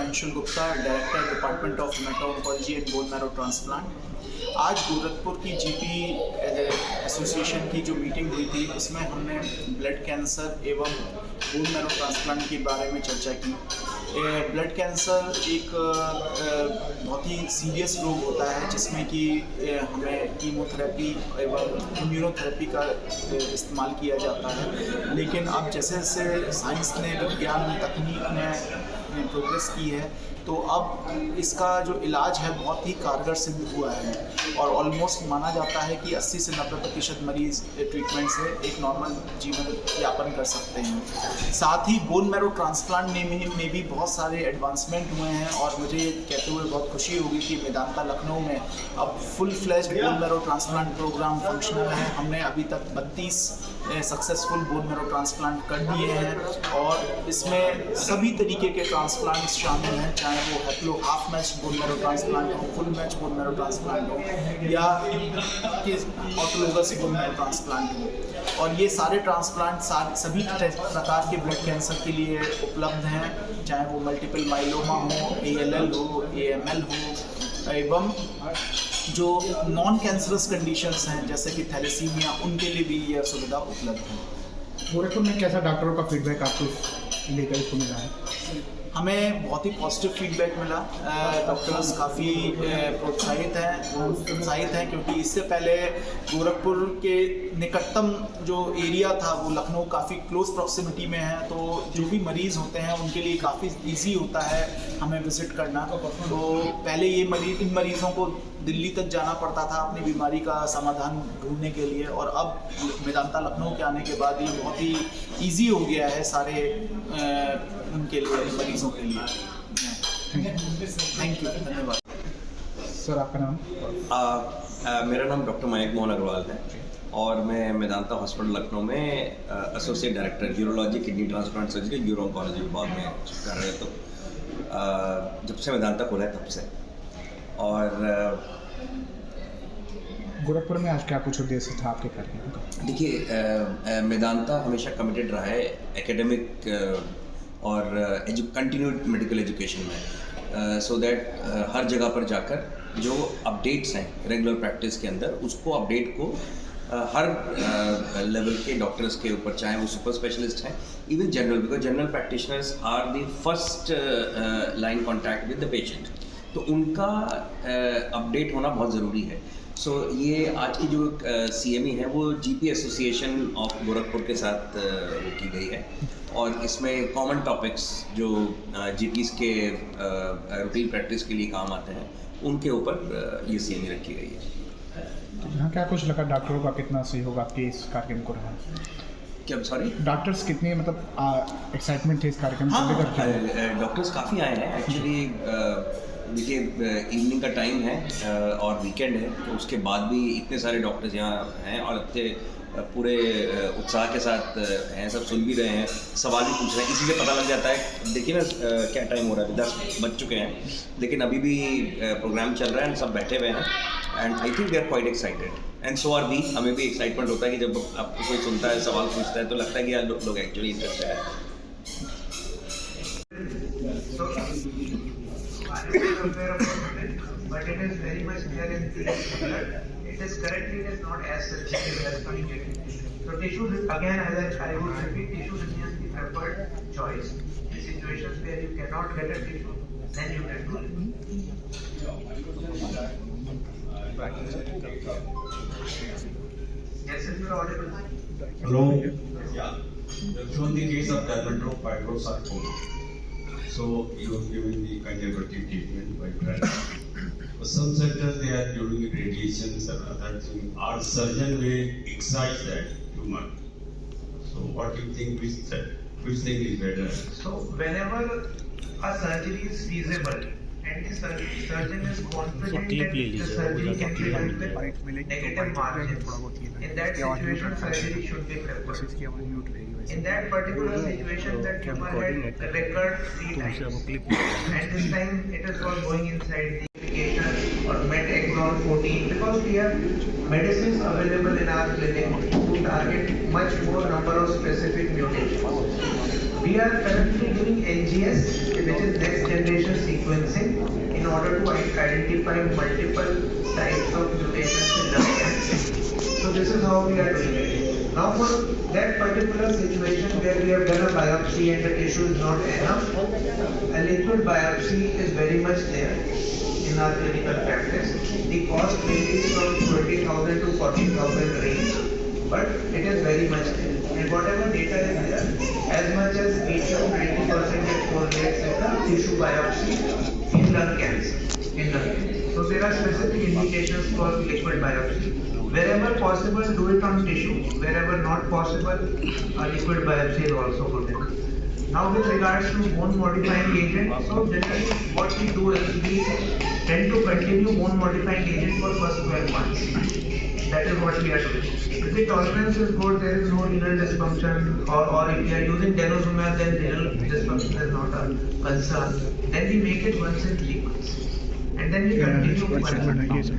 Anshul Gupta, director department of haemato-oncology and bone marrow transplant. आज गोरखपुर की GP association की जो मीटिंग हुई थी, उसमें हमने ब्लड कैंसर एवं बोन मैरो ट्रांसप्लांट के बारे में चर्चा की। ब्लड कैंसर एक बहुत ही सीरियस रोग होता है जिसमें कि हमें कीमोथेरेपी एवं इम्यूनोथेरेपी का इस्तेमाल किया जाता है। लेकिन अब जैसे जैसे साइंस ने, विज्ञान तकनीक ने प्रोग्रेस की है, तो अब इसका जो इलाज है बहुत ही कारगर सिद्ध हुआ है और ऑलमोस्ट माना जाता है कि 80 से 90% मरीज़ ट्रीटमेंट से एक नॉर्मल जीवन यापन कर सकते हैं। साथ ही बोन मैरो ट्रांसप्लांट में भी बहुत सारे एडवांसमेंट हुए हैं और मुझे ये कहते हुए बहुत खुशी होगी कि मेदांता लखनऊ में अब full fledged bone marrow transplant program functional है। हमने अभी तक 32 सक्सेसफुल बोन मैरो ट्रांसप्लांट कर दिए हैं और इसमें सभी तरीके के ट्रांसप्लांट्स शामिल हैं, चाहे वो haplo half match bone marrow transplant हो, full match bone marrow transplant हो या ऑटोलोगस बोन मैरो ट्रांसप्लांट हो। और ये सारे ट्रांसप्लांट सभी प्रकार के ब्लड कैंसर के लिए उपलब्ध हैं, चाहे वो मल्टीपल माइलोमा हो, ALL हो, AML हो एवं जो नॉन कैंसरस कंडीशंस हैं जैसे कि थैलेसीमिया, उनके लिए भी यह सुविधा उपलब्ध है। गोरखपुर में कैसा डॉक्टरों का फीडबैक आपको लेकर इसको मिला है? हमें बहुत ही पॉजिटिव फीडबैक मिला। डॉक्टर्स काफ़ी उत्साहित हैं क्योंकि इससे पहले गोरखपुर के निकटतम जो एरिया था वो लखनऊ काफ़ी क्लोज प्रॉक्सिमिटी में है, तो जो भी मरीज़ होते हैं उनके लिए काफ़ी इजी होता है हमें विज़िट करना। तो पहले इन मरीज़ों को दिल्ली तक जाना पड़ता था अपनी बीमारी का समाधान ढूंढने के लिए, और अब मेदांता लखनऊ के आने के बाद ये बहुत ही ईजी हो गया है सारे उनके लिए, मरीजों के लिए। थैंक यू, धन्यवाद। सर आपका नाम? मेरा नाम डॉक्टर मयंक मोहन अग्रवाल है और मैं मेदांता हॉस्पिटल लखनऊ में associate director urology kidney transplant surgery euro oncology विभाग में कर रहे। तो जब से मेदांता खुला है तब से। और गोरखपुर में आज क्या कुछ उद्देश्य था आपके करने का? देखिए, मेदांता हमेशा कमिटेड रहा है एकेडमिक और कंटिन्यूड मेडिकल एजुकेशन में, सो दैट हर जगह पर जाकर जो अपडेट्स हैं रेगुलर प्रैक्टिस के अंदर, उसको अपडेट को हर लेवल के डॉक्टर्स के ऊपर, चाहे वो सुपर स्पेशलिस्ट हैं, even general, because general practitioners are the first line contact with the patient, तो उनका अपडेट होना बहुत ज़रूरी है। सो ये आज की जो CME है वो GP एसोसिएशन ऑफ गोरखपुर के साथ वो की गई है और इसमें कॉमन टॉपिक्स जो GPs के रूटीन प्रैक्टिस के लिए काम आते हैं उनके ऊपर ये CME रखी गई है। तो यहाँ क्या कुछ लगा, डॉक्टरों का कितना सहयोग आपके इस कार्यक्रम को रहा? क्या, सॉरी? डॉक्टर्स कितने मतलब एक्साइटमेंट थे इस कार्यक्रम को लेकर? डॉक्टर्स काफ़ी आए हैं एक्चुअली। देखिए, इवनिंग का टाइम है और वीकेंड है, तो उसके बाद भी इतने सारे डॉक्टर्स यहाँ हैं और इतने पूरे उत्साह के साथ हैं, सब सुन भी रहे हैं, सवाल भी पूछ रहे हैं। इसी से पता लग जाता है, देखिए ना क्या टाइम हो रहा है, 10 बज चुके हैं, लेकिन अभी भी प्रोग्राम चल रहा है, सब बैठे हुए हैं and I think they are quite excited and so are we. हमें भी एक्साइटमेंट होता है कि जब आपको कोई सुनता है, सवाल पूछता है, तो लगता है कि यार लोग एक्चुअली इंटरेस्टेड है। But it is very much clear in blood. It is currently not as sensitive as communicating. So tissue, again, as I would repeat, tissue remains the preferred choice. In situations where you cannot get a tissue, then you can do it. Yes, if you are audible. Hello. Yeah. So in the case of dermatofibrosarcoma, so you have given the conservative treatment by trying. For some centers they are giving radiations and other things. Our surgeon will excise that tumor. So what do you think, which thing is better? So whenever a surgery is feasible and the surgeon is confident that the surgery can be done with negative margins, in that situation surgery should be preferred. In that particular situation, the tumor had recurred 3 times, and this time it is all going inside the application or met exon 14, because we have medicines available in our clinic to target much more number of specific mutations. We are currently doing NGS, which is next generation sequencing, in order to identify multiple types of mutations in lung cancer. So this is how we are doing it. Now for that particular situation where we have done a biopsy and the tissue is not enough, a liquid biopsy is very much there in our clinical practice. The cost varies from 20,000 to 40,000 range, but it is very much there. And whatever data is there, as much as 80 to 90% it correlates with the tissue biopsy in lung cancer. So there are specific indications for liquid biopsy. Wherever possible, do it on tissue. Wherever not possible, a liquid biopsy is also good enough. Now with regards to bone modifying agent, so generally what we do is we tend to continue bone modifying agent for first 12 months. That is what we are doing. If the tolerance is good, there is no renal dysfunction, or if we are using denosumab, then renal dysfunction is not a concern. Then we make it once in 3 months. And then we continue once in 3 months.